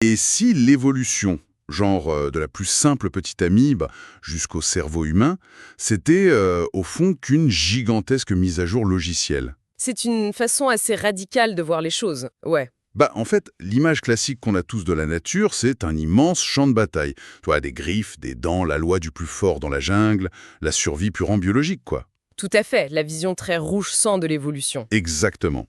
Et si l'évolution, genre de la plus simple petite amibe jusqu'au cerveau humain, c'était au fond qu'une gigantesque mise à jour logicielle? C'est une façon assez radicale de voir les choses, ouais. Bah, en fait, l'image classique qu'on a tous de la nature, c'est un immense champ de bataille. Tu vois, des griffes, des dents, la loi du plus fort dans la jungle, la survie purement biologique, quoi. Tout à fait, la vision très rouge sang de l'évolution. Exactement.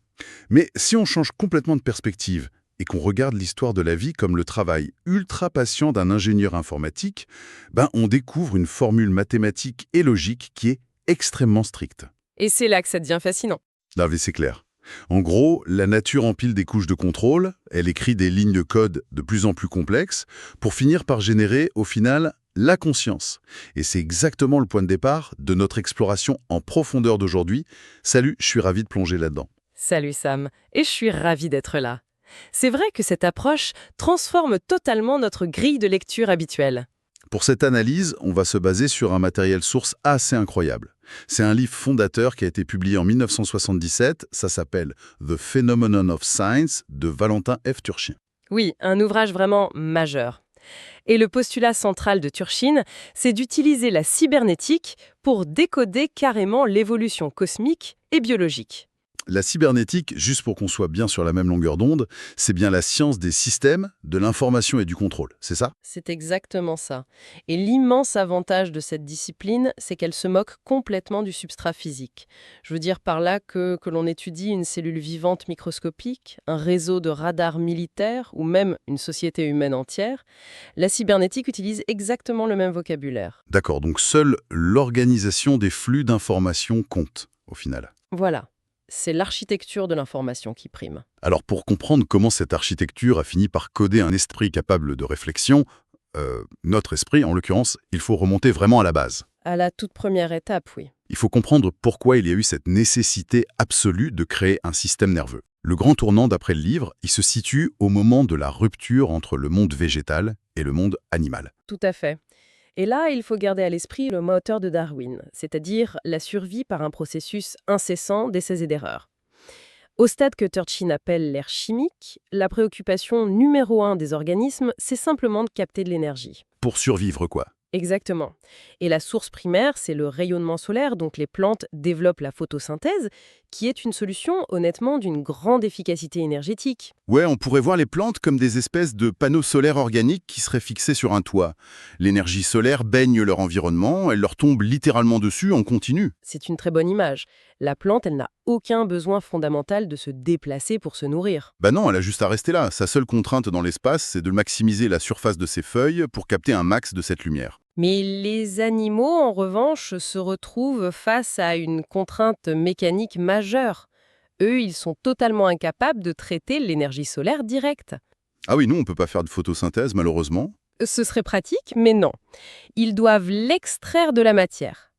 Mais si on change complètement de perspective et qu'on regarde l'histoire de la vie comme le travail ultra patient d'un ingénieur informatique, ben on découvre une formule mathématique et logique qui est extrêmement stricte. Et c'est là que ça devient fascinant. Là, mais c'est clair. En gros, la nature empile des couches de contrôle, elle écrit des lignes de code de plus en plus complexes pour finir par générer, au final, la conscience. Et c'est exactement le point de départ de notre exploration en profondeur d'aujourd'hui. Salut, je suis ravi de plonger là-dedans. Salut Sam, et je suis ravie d'être là. C'est vrai que cette approche transforme totalement notre grille de lecture habituelle. Pour cette analyse, on va se baser sur un matériel source assez incroyable. C'est un livre fondateur qui a été publié en 1977, ça s'appelle The Phenomenon of Science de Valentin F. Turchin. Oui, un ouvrage vraiment majeur. Et le postulat central de Turchin, c'est d'utiliser la cybernétique pour décoder carrément l'évolution cosmique et biologique. La cybernétique, juste pour qu'on soit bien sur la même longueur d'onde, c'est bien la science des systèmes, de l'information et du contrôle, c'est ça? C'est exactement ça. Et l'immense avantage de cette discipline, c'est qu'elle se moque complètement du substrat physique. Je veux dire par là que l'on étudie une cellule vivante microscopique, un réseau de radars militaires ou même une société humaine entière, la cybernétique utilise exactement le même vocabulaire. D'accord, donc seule l'organisation des flux d'informations compte, au final. Voilà. C'est l'architecture de l'information qui prime. Alors pour comprendre comment cette architecture a fini par coder un esprit capable de réflexion, notre esprit en l'occurrence, il faut remonter vraiment à la base. À la toute première étape, oui. Il faut comprendre pourquoi il y a eu cette nécessité absolue de créer un système nerveux. Le grand tournant d'après le livre, il se situe au moment de la rupture entre le monde végétal et le monde animal. Tout à fait. Et là, il faut garder à l'esprit le moteur de Darwin, c'est-à-dire la survie par un processus incessant d'essais et d'erreurs. Au stade que Turchin appelle l'ère chimique, la préoccupation numéro un des organismes, c'est simplement de capter de l'énergie. Pour survivre quoi? Exactement. Et la source primaire, c'est le rayonnement solaire, donc les plantes développent la photosynthèse, qui est une solution, honnêtement, d'une grande efficacité énergétique. Ouais, on pourrait voir les plantes comme des espèces de panneaux solaires organiques qui seraient fixés sur un toit. L'énergie solaire baigne leur environnement, elle leur tombe littéralement dessus en continu. C'est une très bonne image. La plante, elle n'a aucun besoin fondamental de se déplacer pour se nourrir. Bah non, elle a juste à rester là. Sa seule contrainte dans l'espace, c'est de maximiser la surface de ses feuilles pour capter un max de cette lumière. Mais les animaux, en revanche, se retrouvent face à une contrainte mécanique majeure. Eux, ils sont totalement incapables de traiter l'énergie solaire directe. Ah oui, nous, on peut pas faire de photosynthèse, malheureusement. Ce serait pratique, mais non. Ils doivent l'extraire de la matière.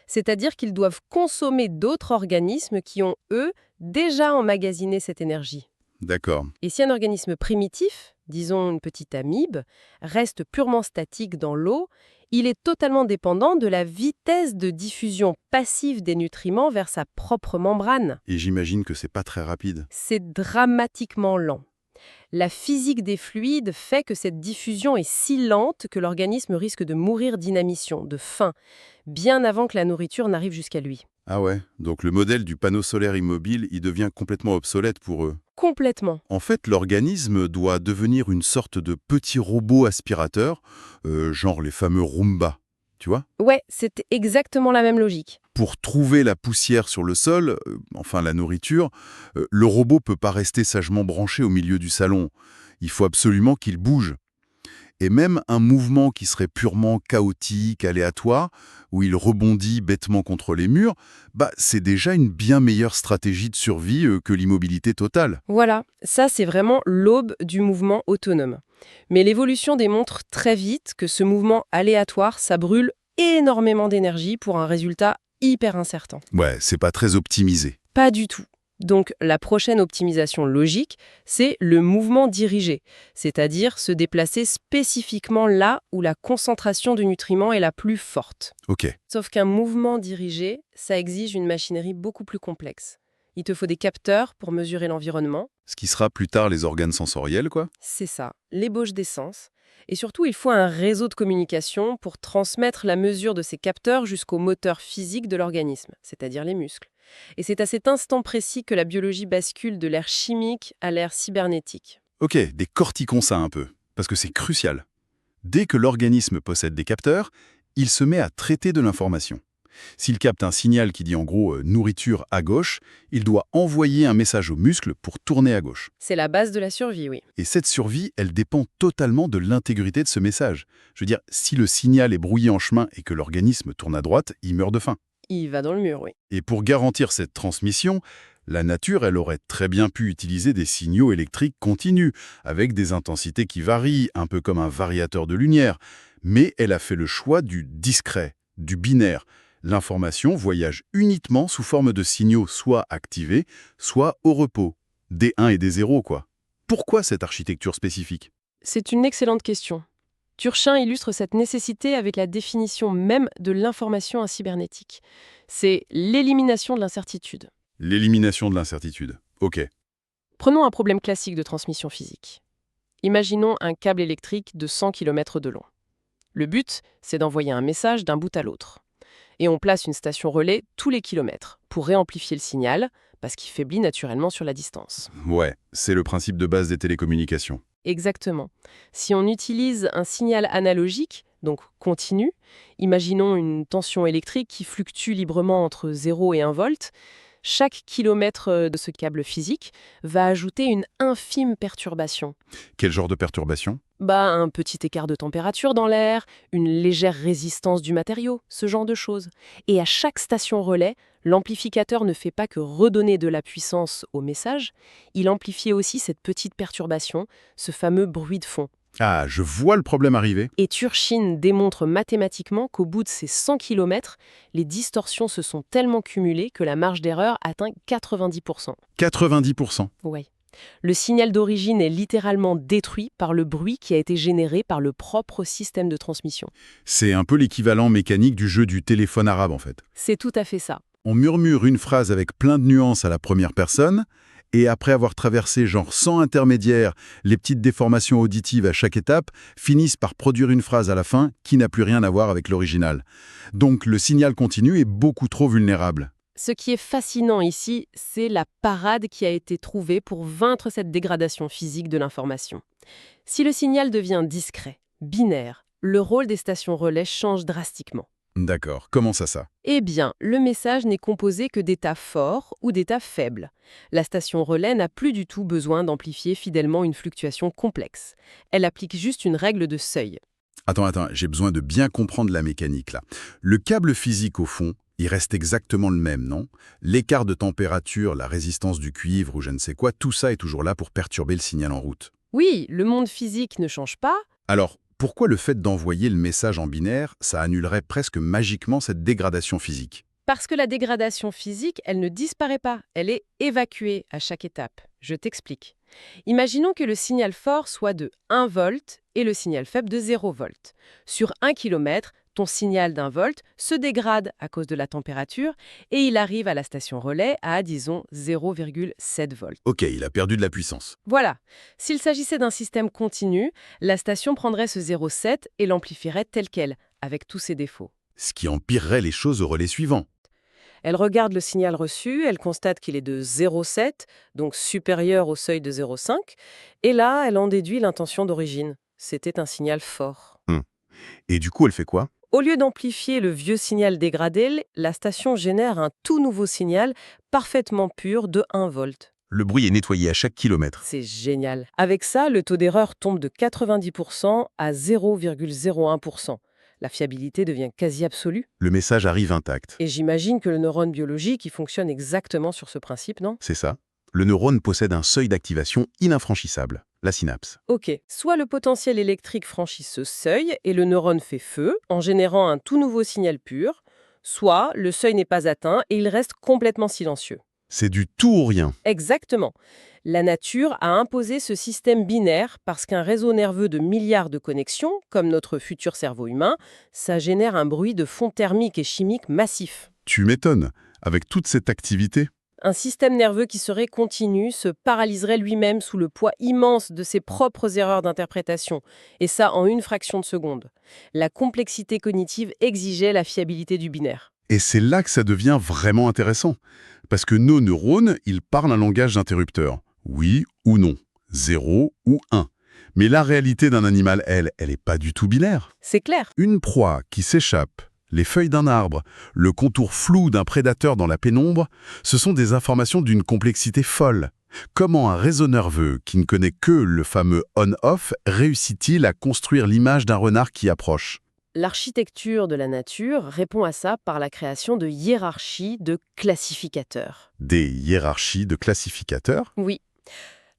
C'est-à-dire qu'ils doivent consommer d'autres organismes qui ont, eux, déjà emmagasiné cette énergie. D'accord. Et si un organisme primitif, disons une petite amibe, reste purement statique dans l'eau, il est totalement dépendant de la vitesse de diffusion passive des nutriments vers sa propre membrane. Et j'imagine que c'est pas très rapide. C'est dramatiquement lent. La physique des fluides fait que cette diffusion est si lente que l'organisme risque de mourir d'inanition, de faim, bien avant que la nourriture n'arrive jusqu'à lui. Ah ouais, donc le modèle du panneau solaire immobile, il devient complètement obsolète pour eux. Complètement. En fait, l'organisme doit devenir une sorte de petit robot aspirateur, genre les fameux Roomba, tu vois? Ouais, c'est exactement la même logique. Pour trouver la poussière sur le sol, enfin la nourriture, le robot peut pas rester sagement branché au milieu du salon. Il faut absolument qu'il bouge. Et même un mouvement qui serait purement chaotique, aléatoire, où il rebondit bêtement contre les murs, bah c'est déjà une bien meilleure stratégie de survie que l'immobilité totale. Voilà, ça c'est vraiment l'aube du mouvement autonome. Mais l'évolution démontre très vite que ce mouvement aléatoire, ça brûle énormément d'énergie pour un résultat hyper incertain. Ouais, c'est pas très optimisé. Pas du tout. Donc la prochaine optimisation logique, c'est le mouvement dirigé, c'est-à-dire se déplacer spécifiquement là où la concentration de nutriments est la plus forte. Ok. Sauf qu'un mouvement dirigé, ça exige une machinerie beaucoup plus complexe. Il te faut des capteurs pour mesurer l'environnement. Ce qui sera plus tard les organes sensoriels, quoi. C'est ça, l'ébauche des sens. Et surtout, il faut un réseau de communication pour transmettre la mesure de ces capteurs jusqu'au moteur physique de l'organisme, c'est-à-dire les muscles. Et c'est à cet instant précis que la biologie bascule de l'ère chimique à l'ère cybernétique. Ok, décortiquons ça un peu, parce que c'est crucial. Dès que l'organisme possède des capteurs, il se met à traiter de l'information. S'il capte un signal qui dit en gros nourriture à gauche, il doit envoyer un message aux muscles pour tourner à gauche. C'est la base de la survie, oui. Et cette survie, elle dépend totalement de l'intégrité de ce message. Je veux dire, si le signal est brouillé en chemin et que l'organisme tourne à droite, il meurt de faim. Il va dans le mur, oui. Et pour garantir cette transmission, la nature, elle aurait très bien pu utiliser des signaux électriques continus, avec des intensités qui varient, un peu comme un variateur de lumière. Mais elle a fait le choix du discret, du binaire. L'information voyage uniquement sous forme de signaux soit activés, soit au repos. Des 1 et des 0, quoi. Pourquoi cette architecture spécifique? C'est une excellente question. Turchin illustre cette nécessité avec la définition même de l'information en cybernétique. C'est l'élimination de l'incertitude. L'élimination de l'incertitude. Ok. Prenons un problème classique de transmission physique. Imaginons un câble électrique de 100 km de long. Le but, c'est d'envoyer un message d'un bout à l'autre. Et on place une station relais tous les kilomètres pour réamplifier le signal, parce qu'il faiblit naturellement sur la distance. Ouais, c'est le principe de base des télécommunications. Exactement. Si on utilise un signal analogique, donc continu, imaginons une tension électrique qui fluctue librement entre 0 et 1 volt, chaque kilomètre de ce câble physique va ajouter une infime perturbation. Quel genre de perturbation? Un petit écart de température dans l'air, une légère résistance du matériau, ce genre de choses. Et à chaque station relais, l'amplificateur ne fait pas que redonner de la puissance au message, il amplifie aussi cette petite perturbation, ce fameux bruit de fond. Ah, je vois le problème arriver. Et Turchin démontre mathématiquement qu'au bout de ces 100 km, les distorsions se sont tellement cumulées que la marge d'erreur atteint 90%. 90%. Ouais. Le signal d'origine est littéralement détruit par le bruit qui a été généré par le propre système de transmission. C'est un peu l'équivalent mécanique du jeu du téléphone arabe, en fait. C'est tout à fait ça. On murmure une phrase avec plein de nuances à la première personne, et après avoir traversé genre 100 intermédiaires, les petites déformations auditives à chaque étape finissent par produire une phrase à la fin qui n'a plus rien à voir avec l'original. Donc le signal continu est beaucoup trop vulnérable. Ce qui est fascinant ici, c'est la parade qui a été trouvée pour vaincre cette dégradation physique de l'information. Si le signal devient discret, binaire, le rôle des stations relais change drastiquement. D'accord, comment ça? Eh bien, le message n'est composé que d'états forts ou d'états faibles. La station relais n'a plus du tout besoin d'amplifier fidèlement une fluctuation complexe. Elle applique juste une règle de seuil. Attends, j'ai besoin de bien comprendre la mécanique là. Le câble physique au fond, il reste exactement le même, non? L'écart de température, la résistance du cuivre ou je ne sais quoi, tout ça est toujours là pour perturber le signal en route. Oui, le monde physique ne change pas. Alors, pourquoi le fait d'envoyer le message en binaire, ça annulerait presque magiquement cette dégradation physique? Parce que la dégradation physique, elle ne disparaît pas, elle est évacuée à chaque étape. Je t'explique. Imaginons que le signal fort soit de 1 volt et le signal faible de 0 volt. Sur 1 km, ton signal d'1 volt se dégrade à cause de la température et il arrive à la station relais à, disons, 0,7 volts. Ok, il a perdu de la puissance. Voilà. S'il s'agissait d'un système continu, la station prendrait ce 0,7 et l'amplifierait tel quel, avec tous ses défauts. Ce qui empirerait les choses au relais suivant. Elle regarde le signal reçu, elle constate qu'il est de 0,7, donc supérieur au seuil de 0,5, et là, elle en déduit l'intention d'origine. C'était un signal fort. Et du coup, elle fait quoi? Au lieu d'amplifier le vieux signal dégradé, la station génère un tout nouveau signal parfaitement pur de 1 volt. Le bruit est nettoyé à chaque kilomètre. C'est génial. Avec ça, le taux d'erreur tombe de 90% à 0,01%. La fiabilité devient quasi absolue. Le message arrive intact. Et j'imagine que le neurone biologique, il fonctionne exactement sur ce principe, non? C'est ça. Le neurone possède un seuil d'activation ininfranchissable, la synapse. Ok, soit le potentiel électrique franchit ce seuil et le neurone fait feu en générant un tout nouveau signal pur, soit le seuil n'est pas atteint et il reste complètement silencieux. C'est du tout ou rien. Exactement. La nature a imposé ce système binaire parce qu'un réseau nerveux de milliards de connexions, comme notre futur cerveau humain, ça génère un bruit de fond thermique et chimique massif. Tu m'étonnes, avec toute cette activité. Un système nerveux qui serait continu se paralyserait lui-même sous le poids immense de ses propres erreurs d'interprétation, et ça en une fraction de seconde. La complexité cognitive exigeait la fiabilité du binaire. Et c'est là que ça devient vraiment intéressant. Parce que nos neurones, ils parlent un langage d'interrupteur. Oui ou non. 0 ou 1. Mais la réalité d'un animal, elle n'est pas du tout binaire. C'est clair. Une proie qui s'échappe, les feuilles d'un arbre, le contour flou d'un prédateur dans la pénombre, ce sont des informations d'une complexité folle. Comment un réseau nerveux qui ne connaît que le fameux on-off réussit-il à construire l'image d'un renard qui approche? L'architecture de la nature répond à ça par la création de hiérarchies de classificateurs. Des hiérarchies de classificateurs? Oui,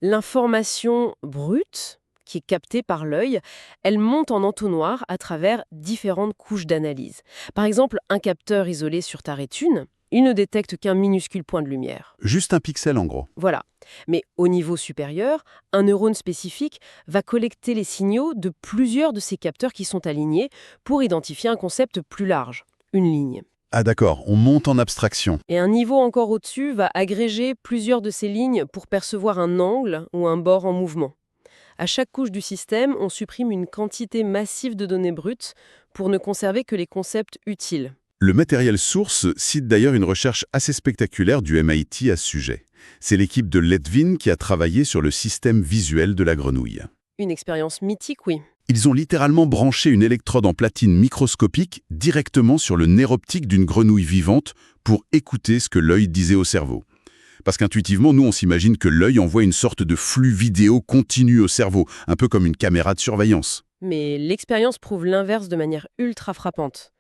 l'information brute, qui est captée par l'œil, elle monte en entonnoir à travers différentes couches d'analyse. Par exemple, un capteur isolé sur ta rétine, il ne détecte qu'un minuscule point de lumière. Juste un pixel en gros. Voilà. Mais au niveau supérieur, un neurone spécifique va collecter les signaux de plusieurs de ces capteurs qui sont alignés pour identifier un concept plus large, une ligne. Ah d'accord, on monte en abstraction. Et un niveau encore au-dessus va agréger plusieurs de ces lignes pour percevoir un angle ou un bord en mouvement. À chaque couche du système, on supprime une quantité massive de données brutes pour ne conserver que les concepts utiles. Le matériel source cite d'ailleurs une recherche assez spectaculaire du MIT à ce sujet. C'est l'équipe de Letvin qui a travaillé sur le système visuel de la grenouille. Une expérience mythique, oui. Ils ont littéralement branché une électrode en platine microscopique directement sur le nerf optique d'une grenouille vivante pour écouter ce que l'œil disait au cerveau. Parce qu'intuitivement, nous, on s'imagine que l'œil envoie une sorte de flux vidéo continu au cerveau, un peu comme une caméra de surveillance. Mais l'expérience prouve l'inverse de manière ultra frappante.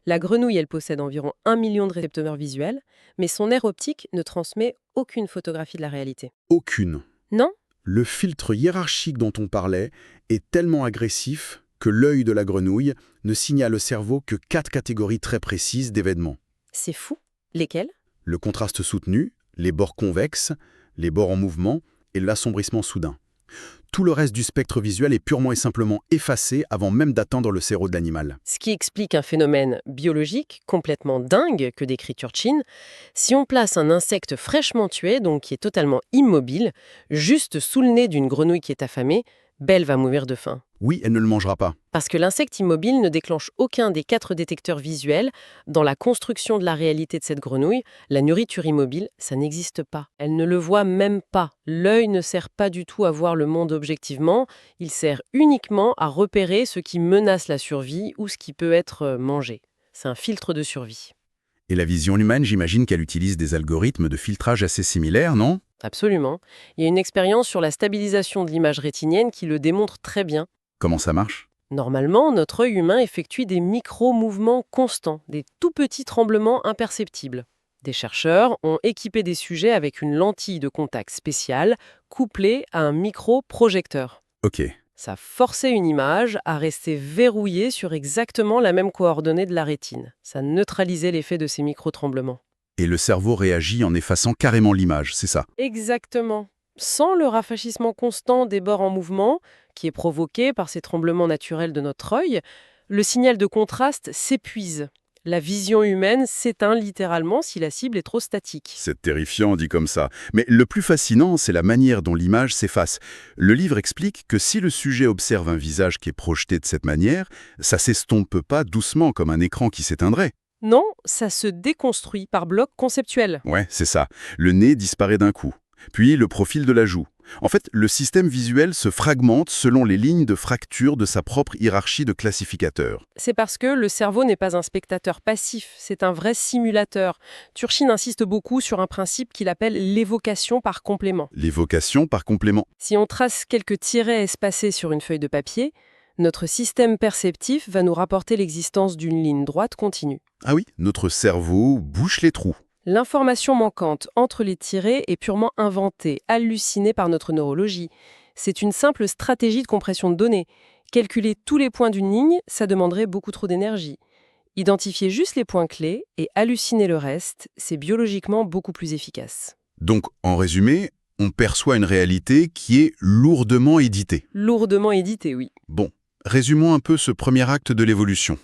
La grenouille, elle possède environ 1 million de récepteurs visuels, mais son nerf optique ne transmet aucune photographie de la réalité. Aucune. Non? Le filtre hiérarchique dont on parlait est tellement agressif que l'œil de la grenouille ne signale au cerveau que 4 catégories très précises d'événements. C'est fou. Lesquels? Le contraste soutenu, les bords convexes, les bords en mouvement et l'assombrissement soudain. Tout le reste du spectre visuel est purement et simplement effacé avant même d'atteindre le cerveau de l'animal. Ce qui explique un phénomène biologique complètement dingue que décrit Turchin. Si on place un insecte fraîchement tué, donc qui est totalement immobile, juste sous le nez d'une grenouille qui est affamée, Belle va mourir de faim. Oui, elle ne le mangera pas. Parce que l'insecte immobile ne déclenche aucun des 4 détecteurs visuels. Dans la construction de la réalité de cette grenouille, la nourriture immobile, ça n'existe pas. Elle ne le voit même pas. L'œil ne sert pas du tout à voir le monde objectivement, il sert uniquement à repérer ce qui menace la survie ou ce qui peut être mangé. C'est un filtre de survie. Et la vision humaine, j'imagine qu'elle utilise des algorithmes de filtrage assez similaires, non? Absolument. Il y a une expérience sur la stabilisation de l'image rétinienne qui le démontre très bien. Comment ça marche? Normalement, notre œil humain effectue des micro-mouvements constants, des tout petits tremblements imperceptibles. Des chercheurs ont équipé des sujets avec une lentille de contact spéciale couplée à un micro-projecteur. Ok. Ça forçait une image à rester verrouillée sur exactement la même coordonnée de la rétine. Ça neutralisait l'effet de ces micro-tremblements. Et le cerveau réagit en effaçant carrément l'image, c'est ça? Exactement. Sans le rafraîchissement constant des bords en mouvement, qui est provoqué par ces tremblements naturels de notre œil, le signal de contraste s'épuise. La vision humaine s'éteint littéralement si la cible est trop statique. C'est terrifiant dit comme ça. Mais le plus fascinant, c'est la manière dont l'image s'efface. Le livre explique que si le sujet observe un visage qui est projeté de cette manière, ça s'estompe pas doucement comme un écran qui s'éteindrait. Non, ça se déconstruit par blocs conceptuels. Ouais, c'est ça. Le nez disparaît d'un coup. Puis le profil de la joue. En fait, le système visuel se fragmente selon les lignes de fracture de sa propre hiérarchie de classificateurs. C'est parce que le cerveau n'est pas un spectateur passif, c'est un vrai simulateur. Turchin insiste beaucoup sur un principe qu'il appelle l'évocation par complément. L'évocation par complément. Si on trace quelques tirets espacés sur une feuille de papier, notre système perceptif va nous rapporter l'existence d'une ligne droite continue. Ah oui, notre cerveau bouche les trous. L'information manquante entre les tirets est purement inventée, hallucinée par notre neurologie. C'est une simple stratégie de compression de données. Calculer tous les points d'une ligne, ça demanderait beaucoup trop d'énergie. Identifier juste les points clés et halluciner le reste, c'est biologiquement beaucoup plus efficace. Donc, en résumé, on perçoit une réalité qui est lourdement éditée. Lourdement édité, oui. Bon, résumons un peu ce premier acte de l'évolution.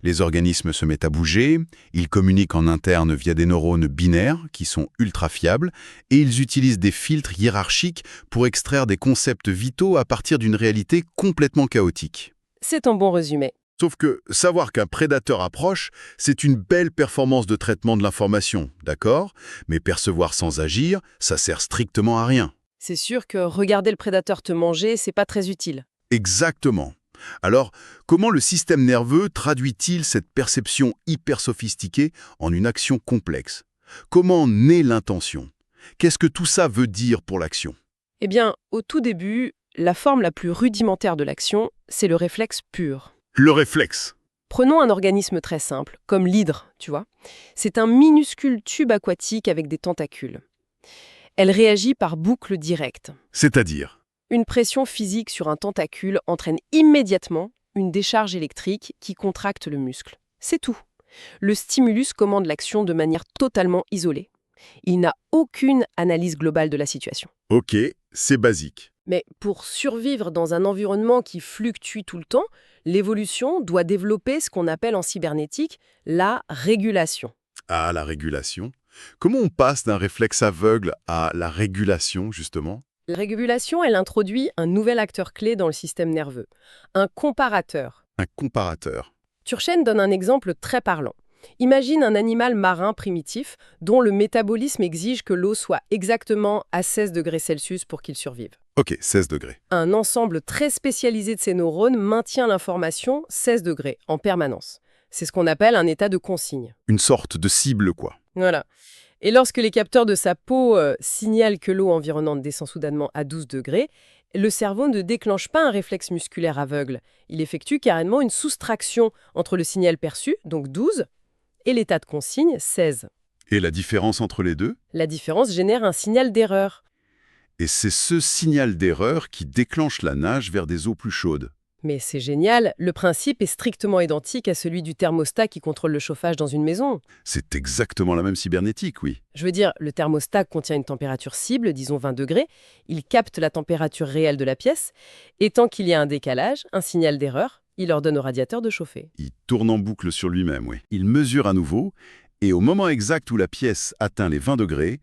Les organismes se mettent à bouger, ils communiquent en interne via des neurones binaires qui sont ultra fiables, et ils utilisent des filtres hiérarchiques pour extraire des concepts vitaux à partir d'une réalité complètement chaotique. C'est un bon résumé. Sauf que savoir qu'un prédateur approche, c'est une belle performance de traitement de l'information, d'accord? Mais percevoir sans agir, ça sert strictement à rien. C'est sûr que regarder le prédateur te manger, c'est pas très utile. Exactement. Alors, comment le système nerveux traduit-il cette perception hyper sophistiquée en une action complexe? Comment naît l'intention? Qu'est-ce que tout ça veut dire pour l'action? Eh bien, au tout début, la forme la plus rudimentaire de l'action, c'est le réflexe pur. Le réflexe. Prenons un organisme très simple, comme l'hydre, tu vois. C'est un minuscule tube aquatique avec des tentacules. Elle réagit par boucle directe. C'est-à-dire? Une pression physique sur un tentacule entraîne immédiatement une décharge électrique qui contracte le muscle. C'est tout. Le stimulus commande l'action de manière totalement isolée. Il n'a aucune analyse globale de la situation. Ok, c'est basique. Mais pour survivre dans un environnement qui fluctue tout le temps, l'évolution doit développer ce qu'on appelle en cybernétique la régulation. Ah, la régulation. Comment on passe d'un réflexe aveugle à la régulation, justement? La régulation, elle introduit un nouvel acteur clé dans le système nerveux, un comparateur. Un comparateur. Turchen donne un exemple très parlant. Imagine un animal marin primitif dont le métabolisme exige que l'eau soit exactement à 16 degrés Celsius pour qu'il survive. Ok, 16 degrés. Un ensemble très spécialisé de ces neurones maintient l'information 16 degrés en permanence. C'est ce qu'on appelle un état de consigne. Une sorte de cible, quoi. Voilà. Et lorsque les capteurs de sa peau signalent que l'eau environnante descend soudainement à 12 degrés, le cerveau ne déclenche pas un réflexe musculaire aveugle. Il effectue carrément une soustraction entre le signal perçu, donc 12, et l'état de consigne, 16. Et la différence entre les deux? La différence génère un signal d'erreur. Et c'est ce signal d'erreur qui déclenche la nage vers des eaux plus chaudes. Mais c'est génial, le principe est strictement identique à celui du thermostat qui contrôle le chauffage dans une maison. C'est exactement la même cybernétique, oui. Je veux dire, le thermostat contient une température cible, disons 20 degrés, il capte la température réelle de la pièce, et tant qu'il y a un décalage, un signal d'erreur, il ordonne au radiateur de chauffer. Il tourne en boucle sur lui-même, oui. Il mesure à nouveau, et au moment exact où la pièce atteint les 20 degrés,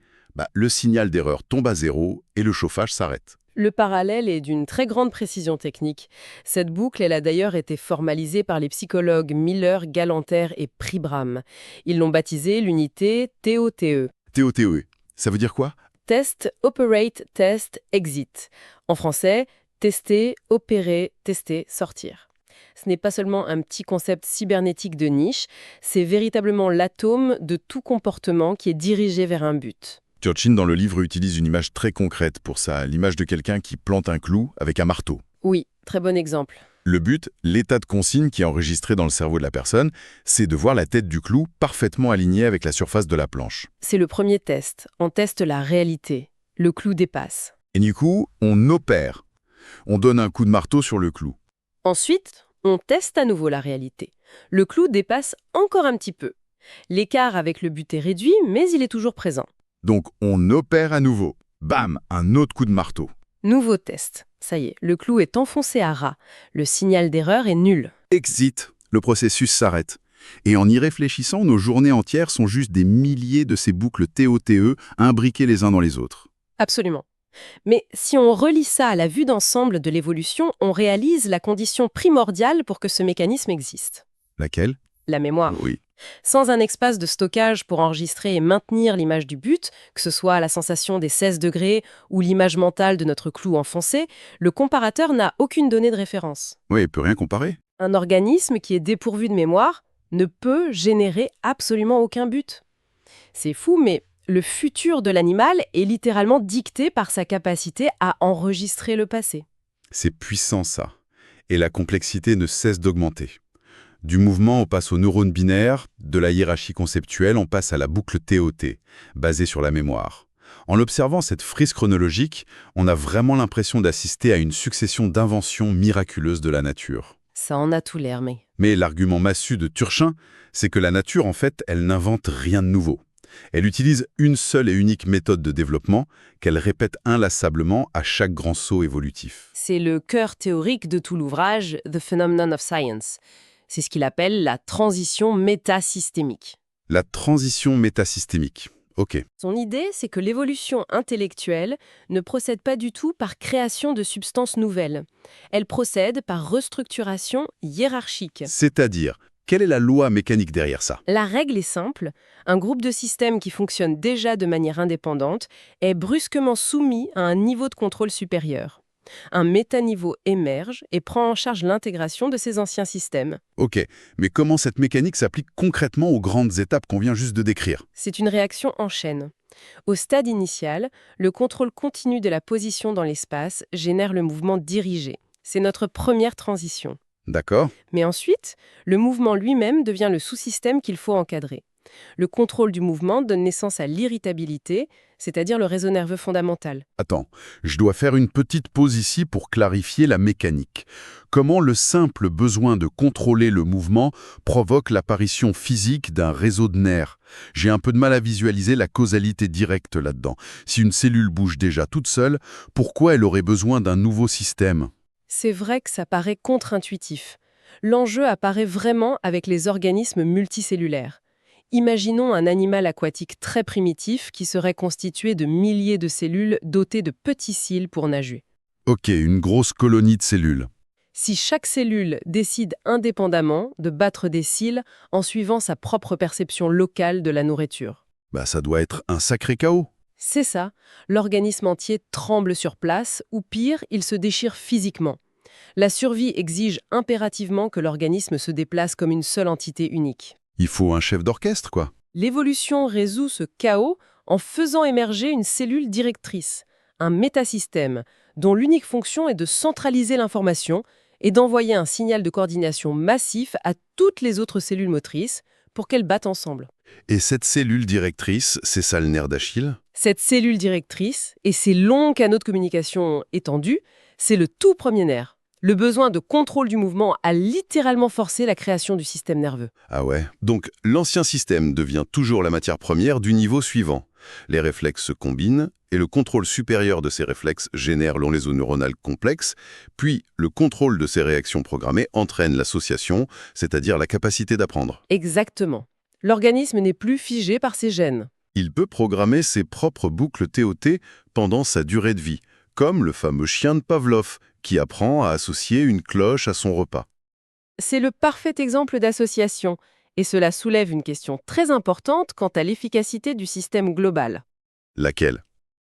le signal d'erreur tombe à zéro et le chauffage s'arrête. Le parallèle est d'une très grande précision technique. Cette boucle, elle a d'ailleurs été formalisée par les psychologues Miller, Galanter et Pribram. Ils l'ont baptisée l'unité TOTE. TOTE, ça veut dire quoi? Test, Operate, Test, Exit. En français, tester, opérer, tester, sortir. Ce n'est pas seulement un petit concept cybernétique de niche, c'est véritablement l'atome de tout comportement qui est dirigé vers un but. Turchin, dans le livre, utilise une image très concrète pour ça, l'image de quelqu'un qui plante un clou avec un marteau. Oui, très bon exemple. Le but, l'état de consigne qui est enregistré dans le cerveau de la personne, c'est de voir la tête du clou parfaitement alignée avec la surface de la planche. C'est le premier test. On teste la réalité. Le clou dépasse. Et du coup, on opère. On donne un coup de marteau sur le clou. Ensuite, on teste à nouveau la réalité. Le clou dépasse encore un petit peu. L'écart avec le but est réduit, mais il est toujours présent. Donc on opère à nouveau. Bam, un autre coup de marteau. Nouveau test. Ça y est, le clou est enfoncé à ras. Le signal d'erreur est nul. Exit, le processus s'arrête. Et en y réfléchissant, nos journées entières sont juste des milliers de ces boucles TOTE imbriquées les uns dans les autres. Absolument. Mais si on relie ça à la vue d'ensemble de l'évolution, on réalise la condition primordiale pour que ce mécanisme existe. Laquelle? La mémoire. Oui. Sans un espace de stockage pour enregistrer et maintenir l'image du but, que ce soit la sensation des 16 degrés ou l'image mentale de notre clou enfoncé, le comparateur n'a aucune donnée de référence. Oui, il peut rien comparer. Un organisme qui est dépourvu de mémoire ne peut générer absolument aucun but. C'est fou, mais le futur de l'animal est littéralement dicté par sa capacité à enregistrer le passé. C'est puissant ça. Et la complexité ne cesse d'augmenter. Du mouvement, on passe aux neurones binaires, de la hiérarchie conceptuelle, on passe à la boucle TOT, basée sur la mémoire. En observant cette frise chronologique, on a vraiment l'impression d'assister à une succession d'inventions miraculeuses de la nature. Ça en a tout l'air, mais... Mais l'argument massu de Turchin, c'est que la nature, en fait, elle n'invente rien de nouveau. Elle utilise une seule et unique méthode de développement qu'elle répète inlassablement à chaque grand saut évolutif. C'est le cœur théorique de tout l'ouvrage, The Phenomenon of Science. C'est ce qu'il appelle la transition métasystémique. La transition métasystémique. Ok. Son idée, c'est que l'évolution intellectuelle ne procède pas du tout par création de substances nouvelles. Elle procède par restructuration hiérarchique. C'est-à-dire, quelle est la loi mécanique derrière ça? La règle est simple, un groupe de systèmes qui fonctionne déjà de manière indépendante est brusquement soumis à un niveau de contrôle supérieur. Un métaniveau émerge et prend en charge l'intégration de ces anciens systèmes. Ok, mais comment cette mécanique s'applique concrètement aux grandes étapes qu'on vient juste de décrire? C'est une réaction en chaîne. Au stade initial, le contrôle continu de la position dans l'espace génère le mouvement dirigé. C'est notre première transition. D'accord? Mais ensuite, le mouvement lui-même devient le sous-système qu'il faut encadrer. Le contrôle du mouvement donne naissance à l'irritabilité, c'est-à-dire le réseau nerveux fondamental. Attends, je dois faire une petite pause ici pour clarifier la mécanique. Comment le simple besoin de contrôler le mouvement provoque l'apparition physique d'un réseau de nerfs? J'ai un peu de mal à visualiser la causalité directe là-dedans. Si une cellule bouge déjà toute seule, pourquoi elle aurait besoin d'un nouveau système? C'est vrai que ça paraît contre-intuitif. L'enjeu apparaît vraiment avec les organismes multicellulaires. Imaginons un animal aquatique très primitif qui serait constitué de milliers de cellules dotées de petits cils pour nager. Ok, une grosse colonie de cellules. Si chaque cellule décide indépendamment de battre des cils en suivant sa propre perception locale de la nourriture. Bah ça doit être un sacré chaos. C'est ça, l'organisme entier tremble sur place, ou pire, il se déchire physiquement. La survie exige impérativement que l'organisme se déplace comme une seule entité unique. Il faut un chef d'orchestre, quoi. L'évolution résout ce chaos en faisant émerger une cellule directrice, un métasystème, dont l'unique fonction est de centraliser l'information et d'envoyer un signal de coordination massif à toutes les autres cellules motrices pour qu'elles battent ensemble. Et cette cellule directrice, c'est ça le nerf d'Achille? Cette cellule directrice et ses longs canaux de communication étendus, c'est le tout premier nerf. Le besoin de contrôle du mouvement a littéralement forcé la création du système nerveux. Ah ouais. Donc l'ancien système devient toujours la matière première du niveau suivant. Les réflexes se combinent et le contrôle supérieur de ces réflexes génère le réseau neuronal complexe, puis le contrôle de ces réactions programmées entraîne l'association, c'est-à-dire la capacité d'apprendre. Exactement. L'organisme n'est plus figé par ses gènes. Il peut programmer ses propres boucles TOT pendant sa durée de vie, comme le fameux chien de Pavlov, qui apprend à associer une cloche à son repas. C'est le parfait exemple d'association, et cela soulève une question très importante quant à l'efficacité du système global. Laquelle?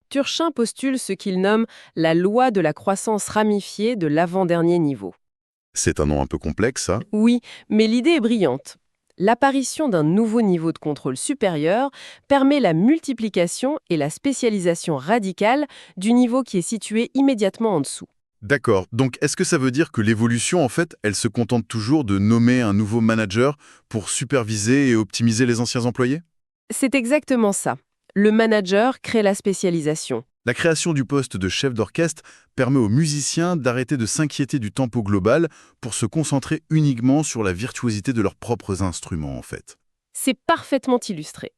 Turchin postule ce qu'il nomme la loi de la croissance ramifiée de l'avant-dernier niveau. C'est un nom un peu complexe, ça? Oui, mais l'idée est brillante. L'apparition d'un nouveau niveau de contrôle supérieur permet la multiplication et la spécialisation radicale du niveau qui est situé immédiatement en dessous. D'accord. Donc, est-ce que ça veut dire que l'évolution, en fait, elle se contente toujours de nommer un nouveau manager pour superviser et optimiser les anciens employés? C'est exactement ça. Le manager crée la spécialisation. La création du poste de chef d'orchestre permet aux musiciens d'arrêter de s'inquiéter du tempo global pour se concentrer uniquement sur la virtuosité de leurs propres instruments, en fait. C'est parfaitement illustré.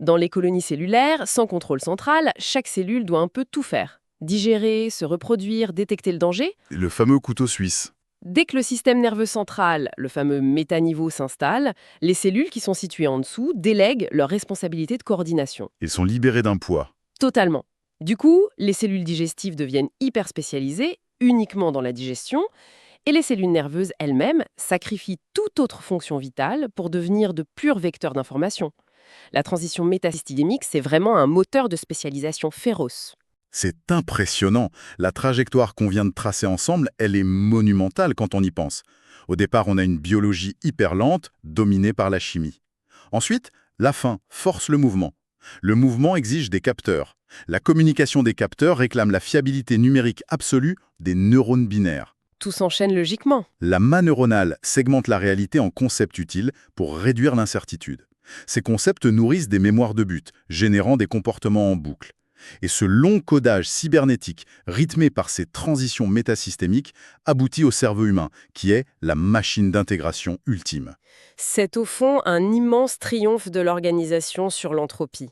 Dans les colonies cellulaires, sans contrôle central, chaque cellule doit un peu tout faire. Digérer, se reproduire, détecter le danger. Le fameux couteau suisse. Dès que le système nerveux central, le fameux métaniveau, s'installe, les cellules qui sont situées en dessous délèguent leur responsabilité de coordination. Ils sont libérés d'un poids. Totalement. Du coup, les cellules digestives deviennent hyper spécialisées, uniquement dans la digestion, et les cellules nerveuses elles-mêmes sacrifient toute autre fonction vitale pour devenir de purs vecteurs d'information. La transition métasystémique, c'est vraiment un moteur de spécialisation féroce. C'est impressionnant. La trajectoire qu'on vient de tracer ensemble, elle est monumentale quand on y pense. Au départ, on a une biologie hyper lente, dominée par la chimie. Ensuite, la fin force le mouvement. Le mouvement exige des capteurs. La communication des capteurs réclame la fiabilité numérique absolue des neurones binaires. Tout s'enchaîne logiquement. La main neuronale segmente la réalité en concepts utiles pour réduire l'incertitude. Ces concepts nourrissent des mémoires de but, générant des comportements en boucle. Et ce long codage cybernétique, rythmé par ces transitions métasystémiques, aboutit au cerveau humain, qui est la machine d'intégration ultime. C'est au fond un immense triomphe de l'organisation sur l'entropie.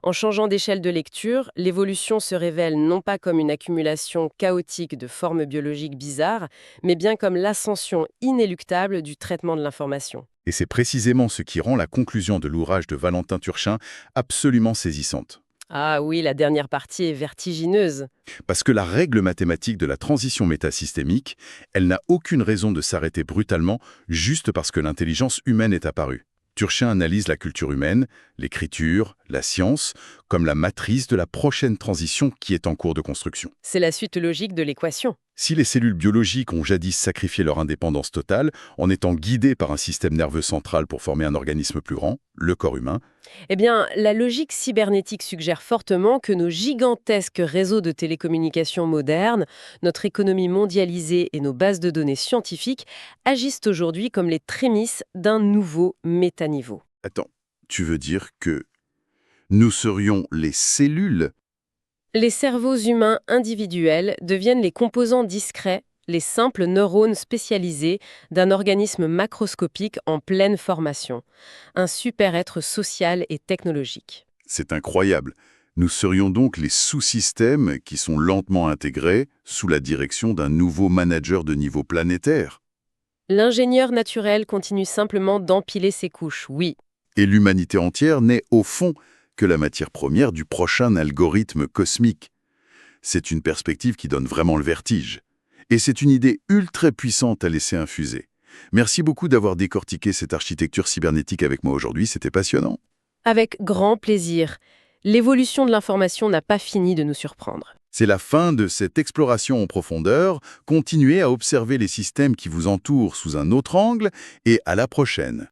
En changeant d'échelle de lecture, l'évolution se révèle non pas comme une accumulation chaotique de formes biologiques bizarres, mais bien comme l'ascension inéluctable du traitement de l'information. Et c'est précisément ce qui rend la conclusion de l'ouvrage de Valentin Turchin absolument saisissante. Ah oui, la dernière partie est vertigineuse. Parce que la règle mathématique de la transition métasystémique, elle n'a aucune raison de s'arrêter brutalement juste parce que l'intelligence humaine est apparue. Turchin analyse la culture humaine, l'écriture, la science, comme la matrice de la prochaine transition qui est en cours de construction. C'est la suite logique de l'équation. Si les cellules biologiques ont jadis sacrifié leur indépendance totale en étant guidées par un système nerveux central pour former un organisme plus grand, le corps humain, Eh bien, la logique cybernétique suggère fortement que nos gigantesques réseaux de télécommunications modernes, notre économie mondialisée et nos bases de données scientifiques agissent aujourd'hui comme les prémices d'un nouveau métaniveau. attends, tu veux dire que nous serions les cellules? Les cerveaux humains individuels deviennent les composants discrets, les simples neurones spécialisés d'un organisme macroscopique en pleine formation, un super-être social et technologique. C'est incroyable. Nous serions donc les sous-systèmes qui sont lentement intégrés sous la direction d'un nouveau manager de niveau planétaire. L'ingénieur naturel continue simplement d'empiler ses couches, oui. Et l'humanité entière n'est, au fond, que la matière première du prochain algorithme cosmique. C'est une perspective qui donne vraiment le vertige. Et c'est une idée ultra puissante à laisser infuser. Merci beaucoup d'avoir décortiqué cette architecture cybernétique avec moi aujourd'hui, c'était passionnant. Avec grand plaisir. L'évolution de l'information n'a pas fini de nous surprendre. C'est la fin de cette exploration en profondeur. Continuez à observer les systèmes qui vous entourent sous un autre angle et à la prochaine.